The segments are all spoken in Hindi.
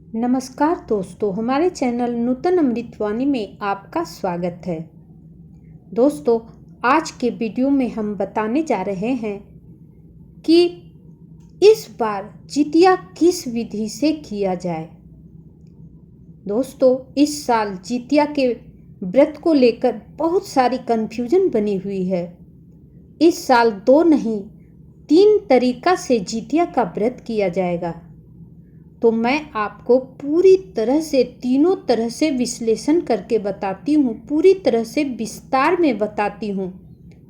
नमस्कार दोस्तों, हमारे चैनल नूतन अमृतवाणी में आपका स्वागत है। दोस्तों, आज के वीडियो में हम बताने जा रहे हैं कि इस बार जितिया किस विधि से किया जाए। दोस्तों, इस साल जितिया के व्रत को लेकर बहुत सारी कन्फ्यूजन बनी हुई है। इस साल 2 नहीं 3 तरीका से जितिया का व्रत किया जाएगा। तो मैं आपको पूरी तरह से तीनों तरह से विश्लेषण करके बताती हूँ, पूरी तरह से विस्तार में बताती हूँ।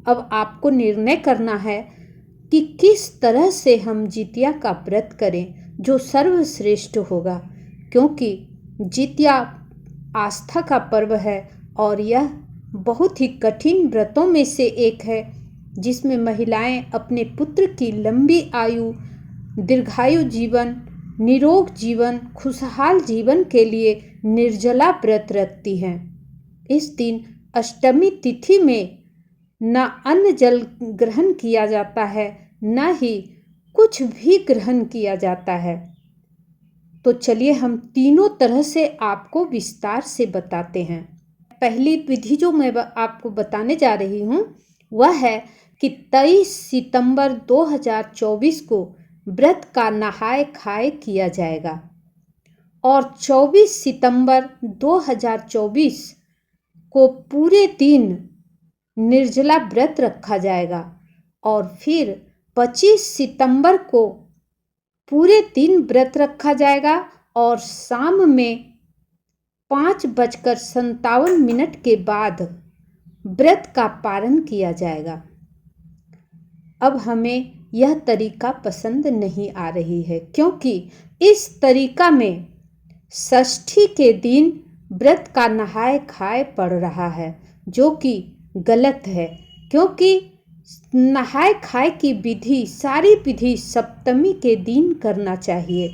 अब आपको निर्णय करना है कि किस तरह से हम जितिया का व्रत करें जो सर्वश्रेष्ठ होगा, क्योंकि जितिया आस्था का पर्व है और यह बहुत ही कठिन व्रतों में से एक है, जिसमें महिलाएं अपने पुत्र की लंबी आयु, दीर्घायु जीवन, निरोग जीवन, खुशहाल जीवन के लिए निर्जला व्रत रखती हैं। इस दिन अष्टमी तिथि में न अन्न जल ग्रहण किया जाता है, न ही कुछ भी ग्रहण किया जाता है। तो चलिए हम तीनों तरह से आपको विस्तार से बताते हैं। पहली विधि जो मैं आपको बताने जा रही हूँ वह है कि 23 सितंबर 2024 को व्रत का नहाय खाए किया जाएगा और 24 सितंबर 2024 को पूरे दिन निर्जला व्रत रखा जाएगा और फिर 25 सितंबर को पूरे दिन व्रत रखा जाएगा और शाम में 5:57 के बाद व्रत का पारण किया जाएगा। अब हमें यह तरीका पसंद नहीं आ रही है, क्योंकि इस तरीका में षष्ठी के दिन व्रत का नहाय खाए पड़ रहा है, जो कि गलत है। क्योंकि नहाय खाए की विधि, सारी विधि सप्तमी के दिन करना चाहिए।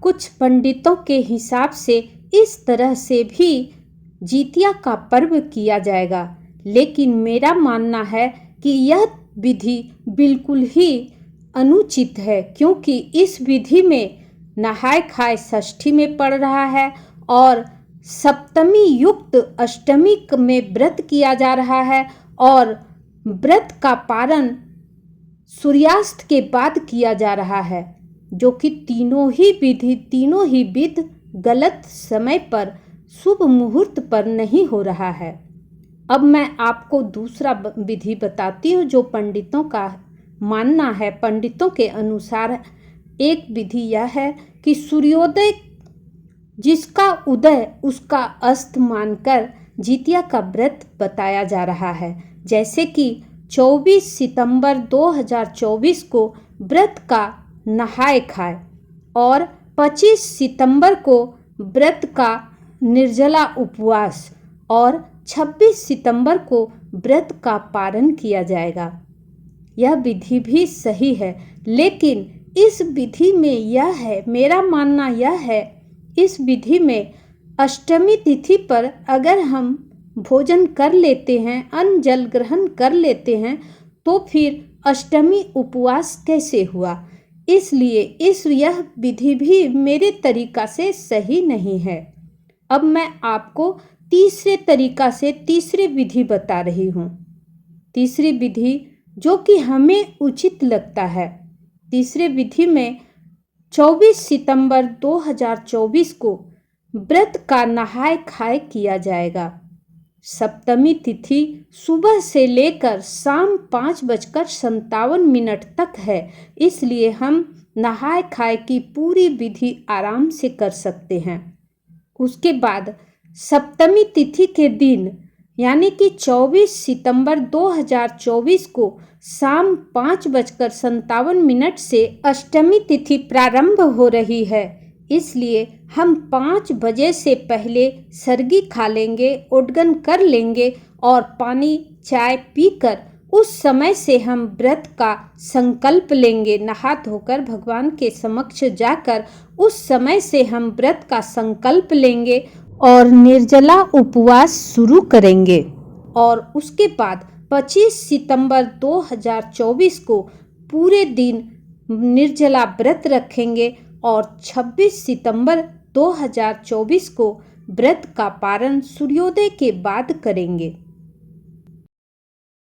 कुछ पंडितों के हिसाब से इस तरह से भी जितिया का पर्व किया जाएगा, लेकिन मेरा मानना है कि यह विधि बिल्कुल ही अनुचित है, क्योंकि इस विधि में नहाय खाए षष्ठी में पड़ रहा है और सप्तमी युक्त अष्टमी में व्रत किया जा रहा है और व्रत का पारण सूर्यास्त के बाद किया जा रहा है, जो कि तीनों ही विधि गलत समय पर, शुभ मुहूर्त पर नहीं हो रहा है। अब मैं आपको दूसरा विधि बताती हूँ जो पंडितों का मानना है। पंडितों के अनुसार एक विधि यह है कि सूर्योदय जिसका उदय उसका अस्त मानकर जितिया का व्रत बताया जा रहा है। जैसे कि 24 सितंबर 2024 को व्रत का नहाय खाए और 25 सितंबर को व्रत का निर्जला उपवास और 26 सितंबर को व्रत का पारण किया जाएगा। यह विधि भी सही है, लेकिन इस विधि में यह है, मेरा मानना यह है, इस विधि में अष्टमी तिथि पर अगर हम भोजन कर लेते हैं, अन्न जल ग्रहण कर लेते हैं, तो फिर अष्टमी उपवास कैसे हुआ। इसलिए यह विधि भी मेरे तरीका से सही नहीं है। अब मैं आपको तीसरे तरीका से तीसरी विधि बता रही हूँ। तीसरी विधि जो कि हमें उचित लगता है। तीसरी विधि में 24 सितंबर 2024 को व्रत का नहाय खाए किया जाएगा। सप्तमी तिथि सुबह से लेकर शाम 5:57 तक है, इसलिए हम नहाय खाए की पूरी विधि आराम से कर सकते हैं। उसके बाद सप्तमी तिथि के दिन यानी कि 24 सितंबर 2024 को शाम 5:57 से अष्टमी तिथि प्रारंभ हो रही है, इसलिए हम 5 बजे से पहले सरगी खा लेंगे, ओडगन कर लेंगे और पानी चाय पीकर उस समय से हम व्रत का संकल्प लेंगे। नहा धोकर भगवान के समक्ष जाकर उस समय से हम व्रत का संकल्प लेंगे और निर्जला उपवास शुरू करेंगे और उसके बाद 25 सितंबर 2024 को पूरे दिन निर्जला व्रत रखेंगे और 26 सितंबर 2024 को व्रत का पारण सूर्योदय के बाद करेंगे।